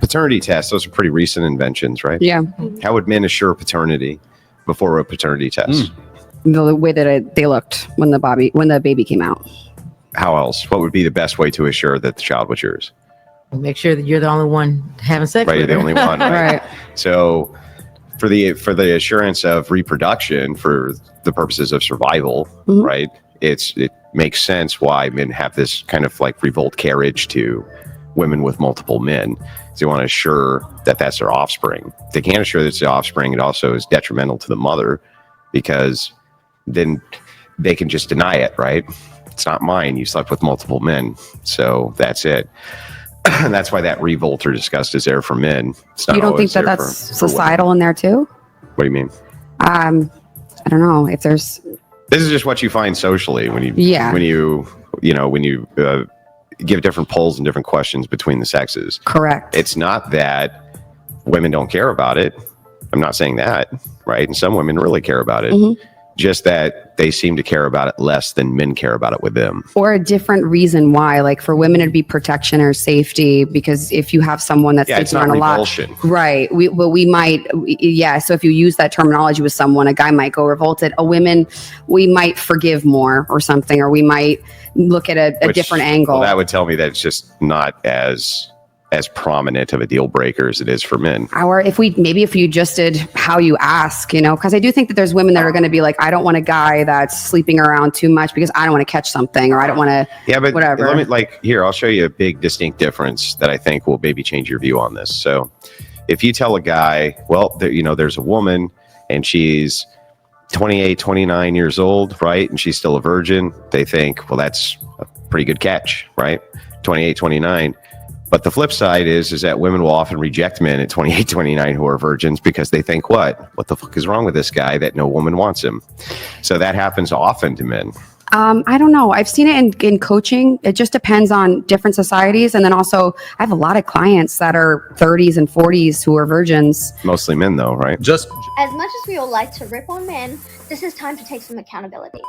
paternity tests, those are pretty recent inventions, right? Yeah. How would men assure paternity before a paternity test? The way that they looked when the baby came out. How else? What would be the best way to assure that the child was yours? Make sure that you're the only one having sex Right, with you're the her. only one. Right? Right. So for the assurance of reproduction for the purposes of survival, right? It makes sense why men have this kind of like revolt carriage to women with multiple men. So you want to assure that that's their offspring. If they can't assure that it's the offspring, it also is detrimental to the mother because then they can just deny it, right? It's not mine. You slept with multiple men. So that's it. And that's why that revolt or disgust is there for men. It's not You don't think always that there that's for societal in there too? What do you mean? I don't know if there's. This is just what you find socially when you give different polls and different questions between the sexes. Correct. It's not that women don't care about it. I'm not saying that, right? And some women really care about it. Just that they seem to care about it less than men care about it with them. Or a different reason why, like for women it'd be protection or safety, because if you have someone that's It's sleeping not around a lot, revulsion. right? We might, so if you use that terminology with someone, a guy might go revolted. A woman, we might forgive more or something, or we might look at a different angle. Well, that would tell me that it's just not as prominent of a deal breaker as it is for men. Or if you just did how you ask, because I do think that there's women that are going to be like, I don't want a guy that's sleeping around too much because I don't want to catch something, or I don't want to. Yeah, but whatever. I'll show you a big distinct difference that I think will maybe change your view on this. So, if you tell a guy, well, there's a woman and she's 28, 29 years old, right, and she's still a virgin, they think, well, that's a pretty good catch, right? 28, 29. But the flip side is that women will often reject men at 28, 29 who are virgins because they think, what the fuck is wrong with this guy that no woman wants him? So that happens often to men. I don't know. I've seen it in coaching. It just depends on different societies. And then also, I have a lot of clients that are 30s and 40s who are virgins. Mostly men, though, right? As much as we all like to rip on men, this is time to take some accountability.